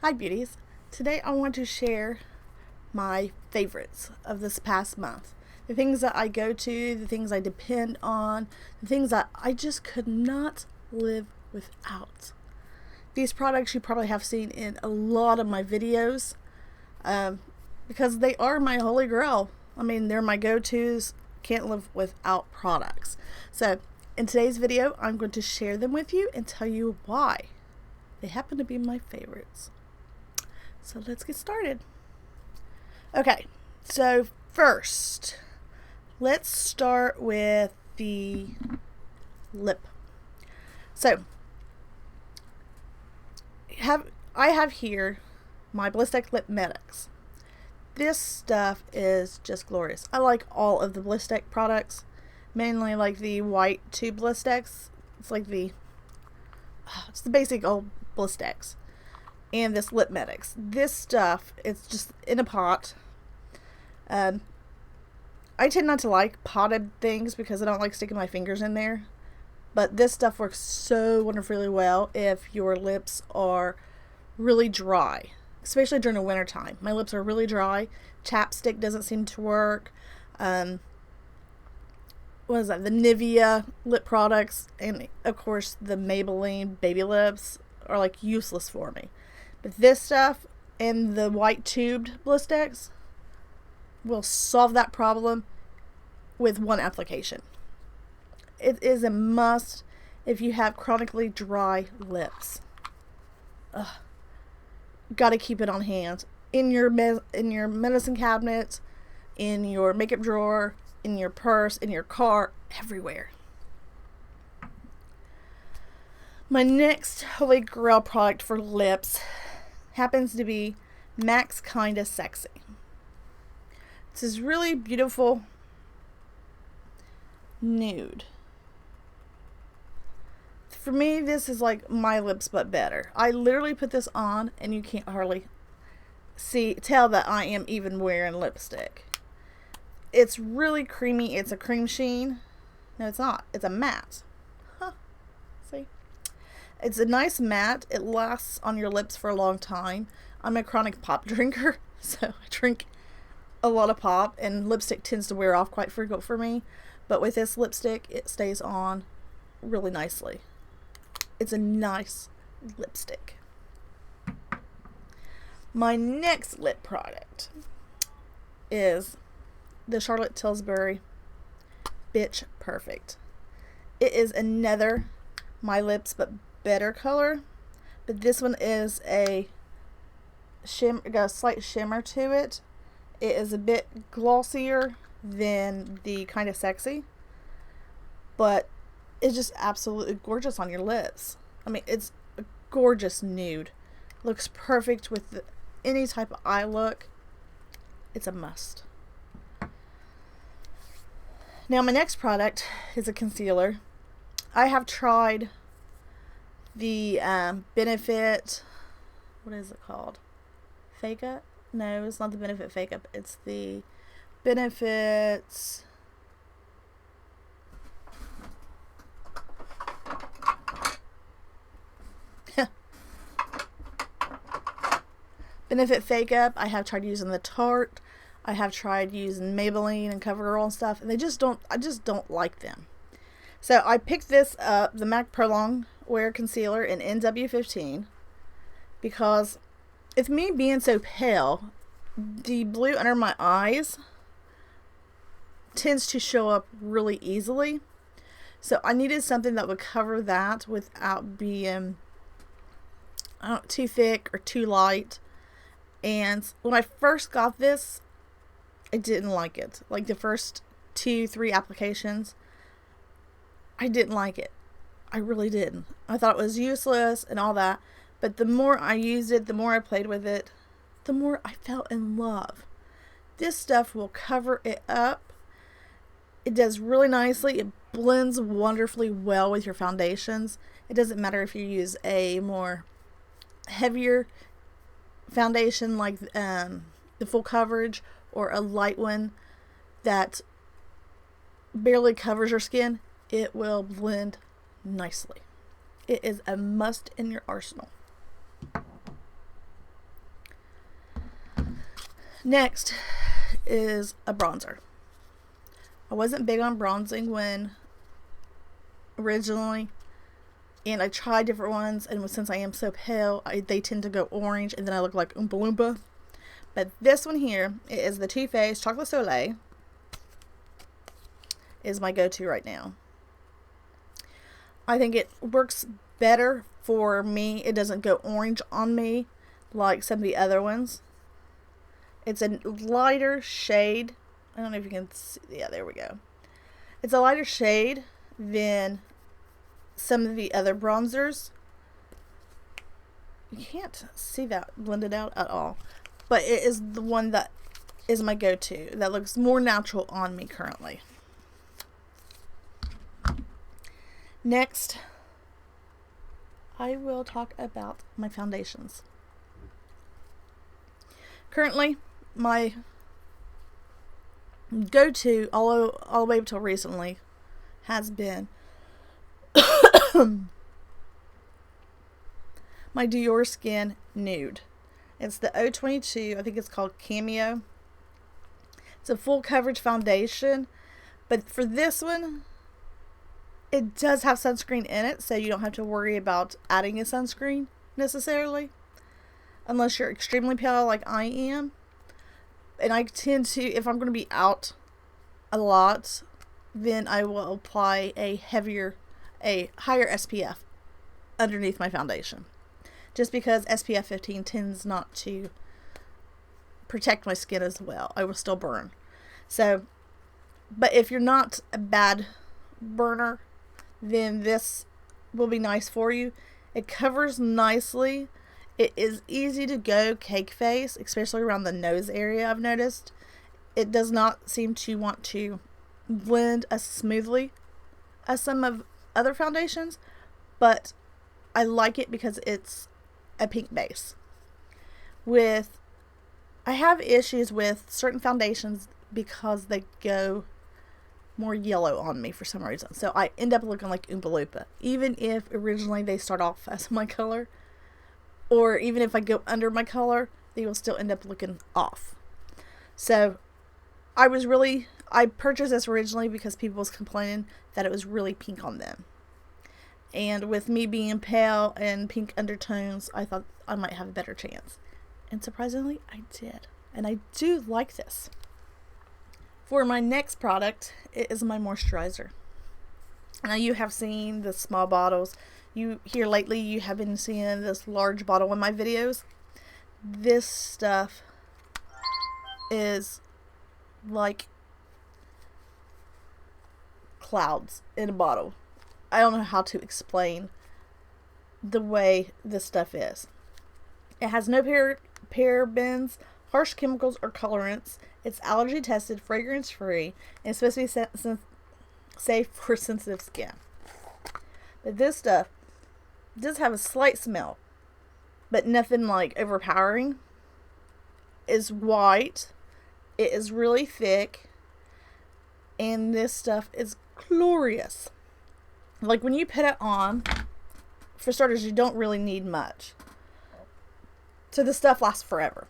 Hi beauties. Today I want to share my favorites of this past month. The things that I go to, the things I depend on, the things that I just could not live without. These products you probably have seen in a lot of my videos because they are my holy grail. I mean, they're my go-tos. Can't live without products. So in today's video, I'm going to share them with you and tell you why they happen to be my favorites. So let's get started. Okay, so first, let's start with the lip. So, I have here my Ballistic Lip Medics. This stuff is just glorious. I like all of the Ballistic products, mainly like the white tube Ballistics. It's like it's the basic old Ballistics. And this Lip Medics. This stuff, it's just in a pot. I tend not to like potted things because I don't like sticking my fingers in there. But this stuff works so wonderfully well if your lips are really dry, especially during the winter time. My lips are really dry. Chapstick doesn't seem to work. What is that? The Nivea lip products and of course the Maybelline baby lips are like useless for me. But this stuff and the white tubed Ballistics will solve that problem with one application. It is a must if you have chronically dry lips. Gotta keep it on hand. In your medicine cabinet, in your makeup drawer, in your purse, in your car, everywhere. My next holy grail product for lips happens to be MAC's Kinda Sexy. This is really beautiful nude. For me, this is like my lips but better. I literally put this on and you can't hardly tell that I am even wearing lipstick. It's really creamy. It's a cream sheen. No, it's not. It's a matte. See? It's a nice matte. It lasts on your lips for a long time. I'm a chronic pop drinker, so I drink a lot of pop, and lipstick tends to wear off quite frequent for me. But with this lipstick, it stays on really nicely. It's a nice lipstick. My next lip product is the Charlotte Tilbury Bitch Perfect. It is another My Lips but better color, but this one is got a slight shimmer to it. It is a bit glossier than the Kinda Sexy, but it's just absolutely gorgeous on your lips. I mean, it's a gorgeous nude. Looks perfect with any type of eye look. It's a must. Now my next product is a concealer. I have tried the Benefit, what is it called? Fake Up? No, it's not the Benefit Fake Up. It's the Benefits. Benefit Fake Up. I have tried using the Tarte. I have tried using Maybelline and CoverGirl and stuff, and I just don't like them. So I picked this up, the MAC Pro Long Wear Concealer in NW15, because with me being so pale, the blue under my eyes tends to show up really easily. So I needed something that would cover that without being too thick or too light. And when I first got this, I didn't like it. Like the first 2-3 applications, I didn't like it. I really didn't. I thought it was useless and all that. But the more I used it, the more I played with it, the more I fell in love. This stuff will cover it up. It does really nicely. It blends wonderfully well with your foundations. It doesn't matter if you use a more heavier foundation like the full coverage or a light one that barely covers your skin. It will blend nicely. It is a must in your arsenal. Next is a bronzer. I wasn't big on bronzing when originally, and I tried different ones, and since I am so pale, they tend to go orange, and then I look like Oompa Loompa. But this one here is the Too Faced Chocolate Soleil. Is my go-to right now. I think it works better for me. It doesn't go orange on me like some of the other ones. It's a lighter shade. I don't know if you can see. Yeah, there we go. It's a lighter shade than some of the other bronzers. You can't see that blended out at all. But it is the one that is my go-to. That looks more natural on me currently. Next, I will talk about my foundations. Currently, my go-to, all the way up till recently, has been my Dior Skin Nude. It's the 022, I think it's called Cameo. It's a full coverage foundation, but for this one, it does have sunscreen in it, so you don't have to worry about adding a sunscreen necessarily, unless you're extremely pale like I am. And I tend to, if I'm going to be out a lot, then I will apply a higher SPF underneath my foundation. Just because SPF 15 tends not to protect my skin as well. I will still burn. So, but if you're not a bad burner, then this will be nice for you. It covers nicely. It is easy to go cake face, especially around the nose area, I've noticed. It does not seem to want to blend as smoothly as some of other foundations, but I like it because it's a pink base. I have issues with certain foundations because they go more yellow on me for some reason. So I end up looking like Oompa Loompa. Even if originally they start off as my color, or even if I go under my color, they will still end up looking off. So I purchased this originally because people was complaining that it was really pink on them. And with me being pale and pink undertones, I thought I might have a better chance. And surprisingly, I did. And I do like this. For my next product, it is my moisturizer. Now you have seen the small bottles. You here lately, you have been seeing this large bottle in my videos. This stuff is like clouds in a bottle. I don't know how to explain the way this stuff is. It has no parabens, harsh chemicals, or colorants. It's allergy tested, fragrance free, and it's supposed to be safe for sensitive skin. But this stuff does have a slight smell, but nothing like overpowering. It's white. It is really thick. And this stuff is glorious. Like when you put it on, for starters, you don't really need much. So this stuff lasts forever.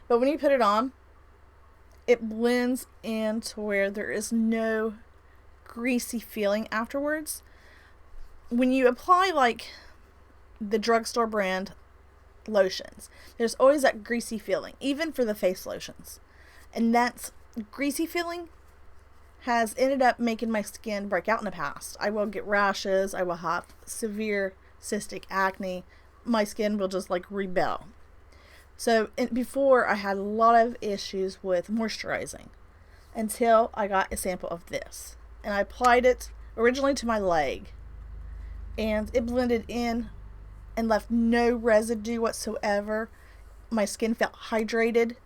But when you put it on, it blends in to where there is no greasy feeling afterwards. When you apply like the drugstore brand lotions, there's always that greasy feeling, even for the face lotions. And that greasy feeling has ended up making my skin break out in the past. I will get rashes. I will have severe cystic acne. My skin will just like rebel. So before, I had a lot of issues with moisturizing until I got a sample of this. And I applied it originally to my leg. And it blended in and left no residue whatsoever. My skin felt hydrated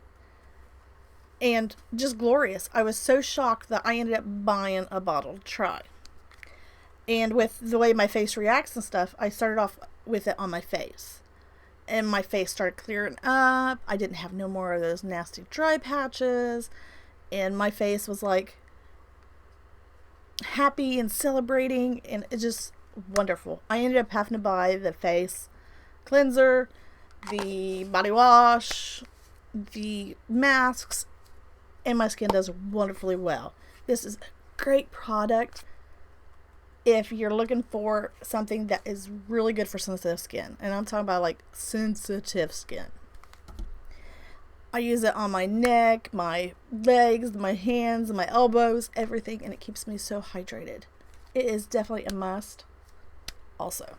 and just glorious. I was so shocked that I ended up buying a bottle to try. And with the way my face reacts and stuff, I started off with it on my face. And my face started clearing up. I didn't have no more of those nasty dry patches. And my face was like happy and celebrating. And it's just wonderful. I ended up having to buy the face cleanser, the body wash, the masks, and my skin does wonderfully well. This is a great product if you're looking for something that is really good for sensitive skin. And I'm talking about like sensitive skin. I use it on my neck, my legs, my hands, my elbows, everything, and it keeps me so hydrated. It is definitely a must also.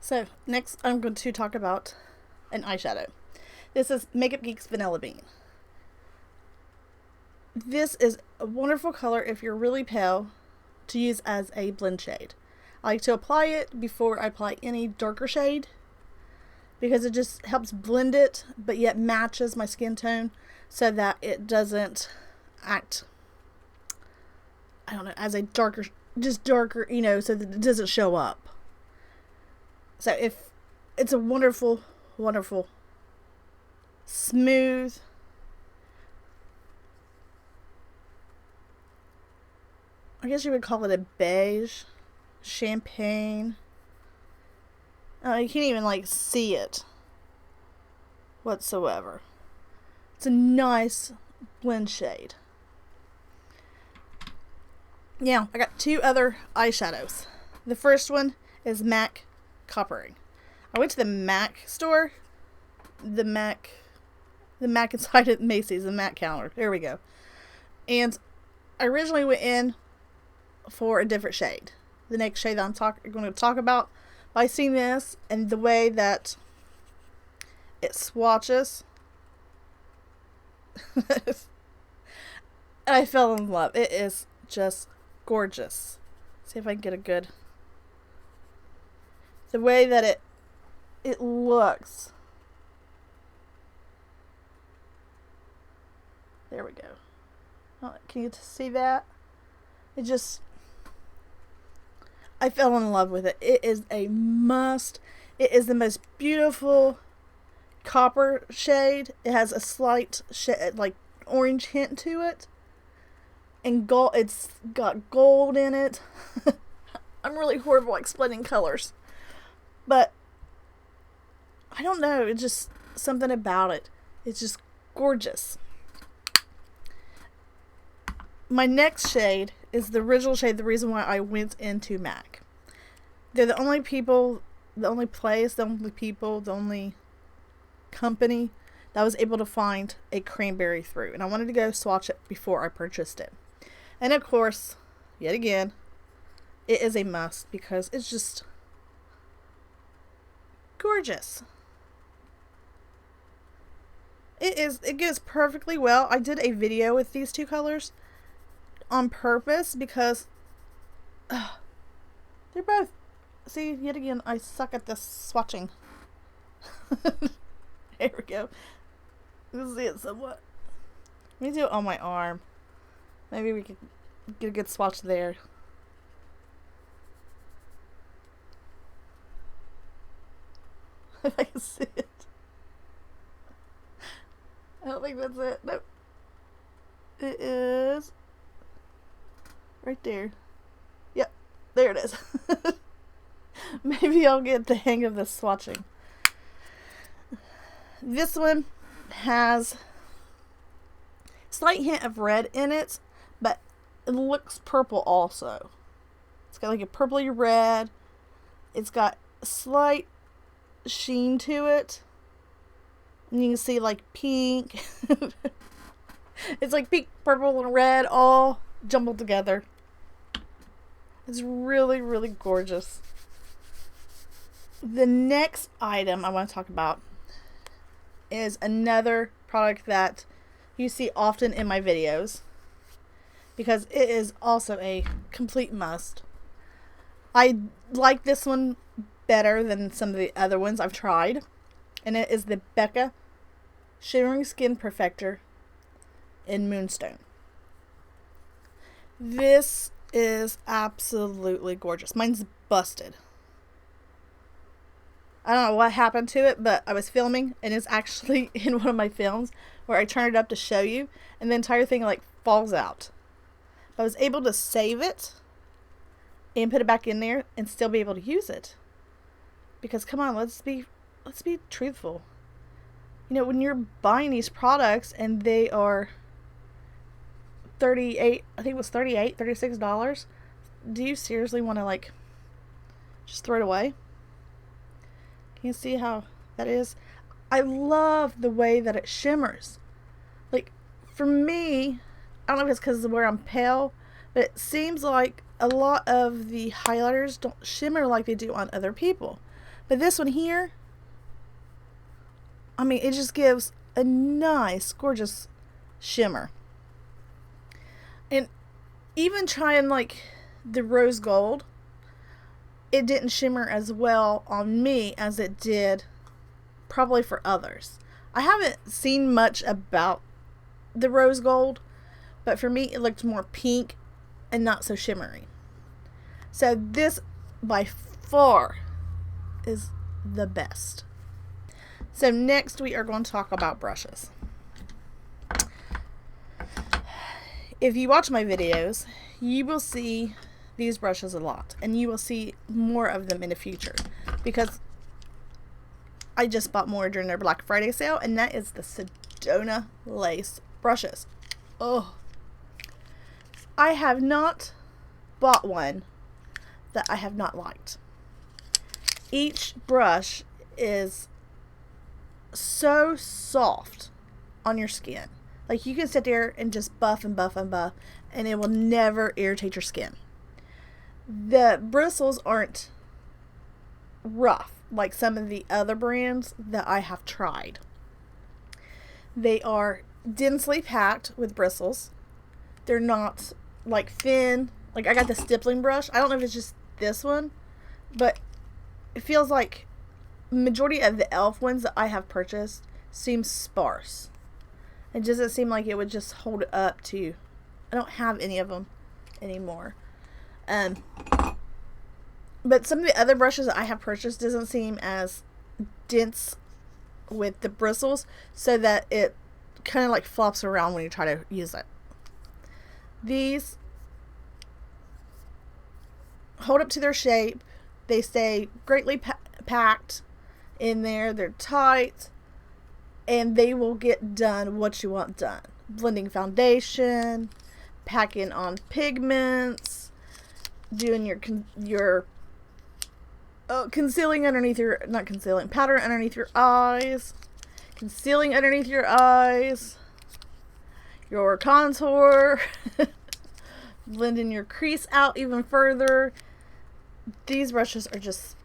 So next I'm going to talk about an eyeshadow. This is Makeup Geek's Vanilla Bean. This is a wonderful color if you're really pale to use as a blend shade. I like to apply it before I apply any darker shade because it just helps blend it but yet matches my skin tone so that it doesn't act, I don't know, as a darker, just darker, you know, so that it doesn't show up. So if it's a wonderful, wonderful, smooth, I guess you would call it a beige, champagne. Oh, you can't even like see it whatsoever. It's a nice blend shade. Now, I got two other eyeshadows. The first one is MAC Coppering. I went to the MAC store. The MAC inside at Macy's, the MAC counter. There we go. And I originally went in for a different shade. The next shade that I'm going to talk about. By seeing this and the way that it swatches, I fell in love. It is just gorgeous. See if I can get a good, the way that it looks. There we go. Oh, can you see that? It just, I fell in love with it. It is a must. It is the most beautiful copper shade. It has a slight like orange hint to it. And gold, it's got gold in it. I'm really horrible at explaining colors. But I don't know, it's just something about it. It's just gorgeous. My next shade is the original shade, the reason why I went into MAC. They're the only people, the only place, the only people, the only company that was able to find a cranberry through. And I wanted to go swatch it before I purchased it. And of course, yet again, it is a must because it's just gorgeous. It goes perfectly well. I did a video with these two colors on purpose because they're both, see, yet again, I suck at this swatching. There we go. You can see it somewhat. Let me do it on my arm. Maybe we could get a good swatch there. If I can see it. I don't think that's it. Nope. It is right there. Yep, there it is. Maybe I'll get the hang of this swatching. This one has a slight hint of red in it, but it looks purple also. It's got like a purpley red. It's got a slight sheen to it. And you can see like pink. It's like pink, purple, and red all jumbled together. It's really, really gorgeous. The next item I want to talk about is another product that you see often in my videos because it is also a complete must. I like this one better than some of the other ones I've tried, and it is the Becca Shimmering Skin Perfector in Moonstone. This is absolutely gorgeous. Mine's busted. I don't know what happened to it, but I was filming and it's actually in one of my films where I turn it up to show you and the entire thing like falls out. But I was able to save it and put it back in there and still be able to use it. Because come on, let's be let's be truthful. You know, when you're buying these products and they are 38, I think it was 38, $36, do you seriously want to like just throw it away? Can you see how that is? I love the way that it shimmers. Like, for me, I don't know if it's because of where I'm pale, but it seems like a lot of the highlighters don't shimmer like they do on other people. But this one here, I mean, it just gives a nice, gorgeous shimmer. And even trying like the rose gold, it didn't shimmer as well on me as it did probably for others. I haven't seen much about the rose gold, but for me it looked more pink and not so shimmery. So this by far is the best. So next we are going to talk about brushes. If you watch my videos, you will see these brushes a lot, and you will see more of them in the future because I just bought more during their Black Friday sale, and that is the Sedona lace brushes. Oh, I have not bought one that I have not liked. Each brush is so soft on your skin. Like, you can sit there and just buff and buff and buff, and it will never irritate your skin. The bristles aren't rough like some of the other brands that I have tried. They are densely packed with bristles. They're not like thin. Like, I got the stippling brush. I don't know if it's just this one, but it feels like majority of the e.l.f. ones that I have purchased seem sparse. It doesn't seem like it would just hold up to. I don't have any of them anymore. But some of the other brushes that I have purchased doesn't seem as dense with the bristles, so that it kind of like flops around when you try to use it. These hold up to their shape. They stay greatly packed in there. They're tight, and they will get done what you want done. Blending foundation, packing on pigments, doing your concealing underneath your, not concealing, powder underneath your eyes, concealing underneath your eyes, your contour, blending your crease out even further. These brushes are just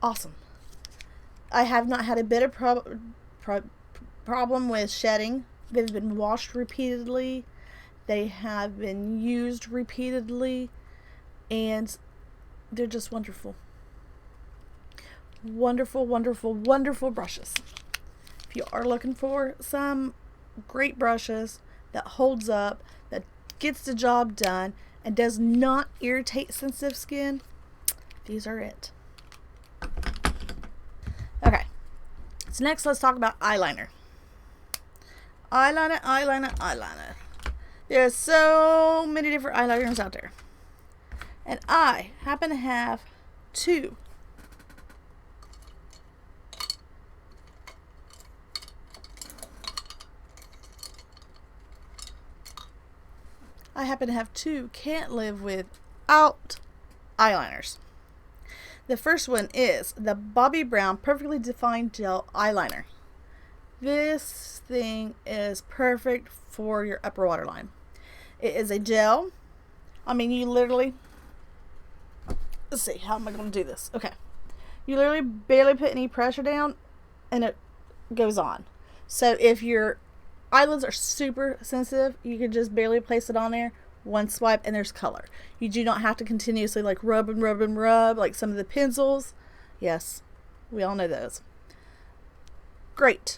awesome. I have not had a bit of problem with shedding. They've been washed repeatedly. They have been used repeatedly, and they're just wonderful. Wonderful, wonderful, wonderful brushes. If you are looking for some great brushes that holds up, that gets the job done, and does not irritate sensitive skin, these are it. Okay, so next let's talk about eyeliner. Eyeliner. There's so many different eyeliners out there, and I happen to have two. Can't live without eyeliners. The first one is the Bobbi Brown Perfectly Defined Gel Eyeliner. This thing is perfect for your upper waterline. It is a gel. I mean, you literally, let's see, how am I going to do this? Okay. You literally barely put any pressure down and it goes on. So if your eyelids are super sensitive, you can just barely place it on there, one swipe, and there's color. You do not have to continuously like rub like some of the pencils. Yes, we all know those. Great.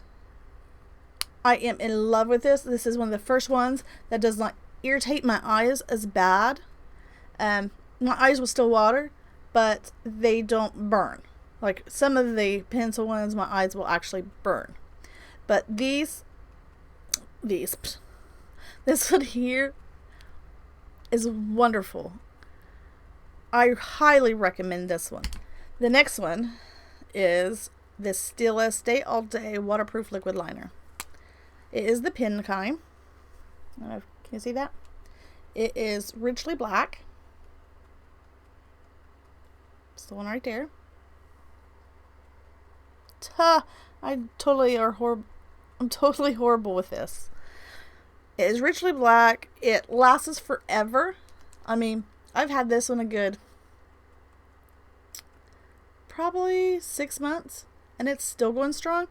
I am in love with this. This is one of the first ones that does not irritate my eyes as bad. My eyes will still water, but they don't burn. Like some of the pencil ones, my eyes will actually burn. But this one here is wonderful. I highly recommend this one. The next one is this Stila Stay All Day Waterproof Liquid Liner. It is the pen kind. I don't know, can you see that? It is richly black. It's the one right there. I'm totally horrible with this. It is richly black. It lasts forever. I mean, I've had this one a good probably 6 months, and it's still going strong.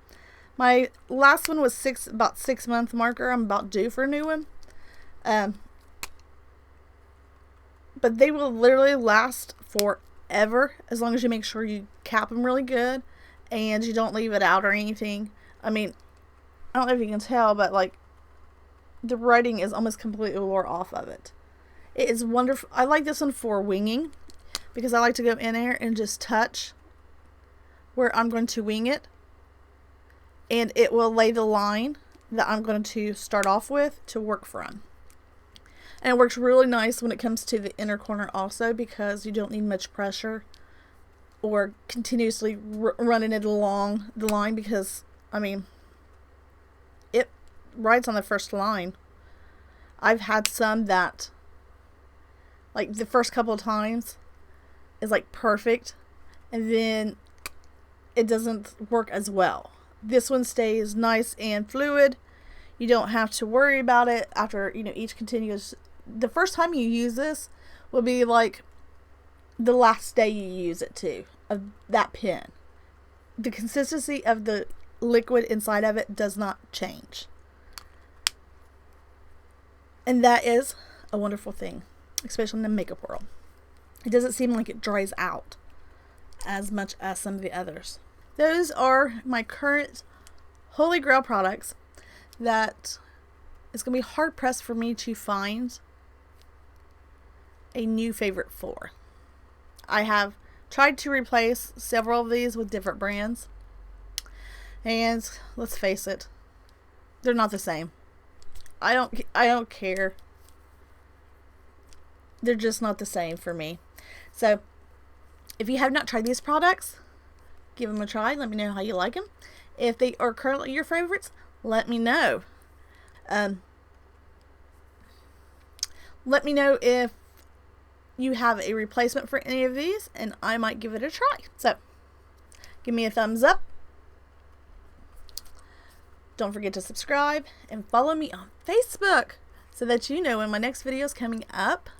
My last one was about 6 month marker. I'm about due for a new one. But they will literally last forever as long as you make sure you cap them really good and you don't leave it out or anything. I mean, I don't know if you can tell, but like the writing is almost completely wore off of it. It is wonderful. I like this one for winging because I like to go in there and just touch where I'm going to wing it, and it will lay the line that I'm going to start off with to work from. And it works really nice when it comes to the inner corner also, because you don't need much pressure or continuously running it along the line, because I mean it writes on the first line. I've had some that like the first couple of times is like perfect, and then it doesn't work as well. This one stays nice and fluid. You don't have to worry about it after, each continuous. The first time you use this will be like the last day you use it too, of that pen. The consistency of the liquid inside of it does not change. And that is a wonderful thing, especially in the makeup world. It doesn't seem like it dries out as much as some of the others. Those are my current holy grail products that it's going to be hard pressed for me to find a new favorite for. I have tried to replace several of these with different brands, and let's face it, they're not the same. I don't care. They're just not the same for me. So if you have not tried these products, give them a try. Let me know how you like them. If they are currently your favorites, let me know. Let me know if you have a replacement for any of these, and I might give it a try. So give me a thumbs up. Don't forget to subscribe and follow me on Facebook so that you know when my next video is coming up,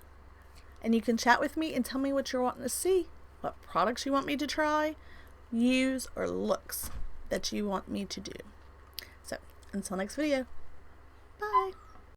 and you can chat with me and tell me what you're wanting to see, what products you want me to try, use, or looks that you want me to do. So until next video.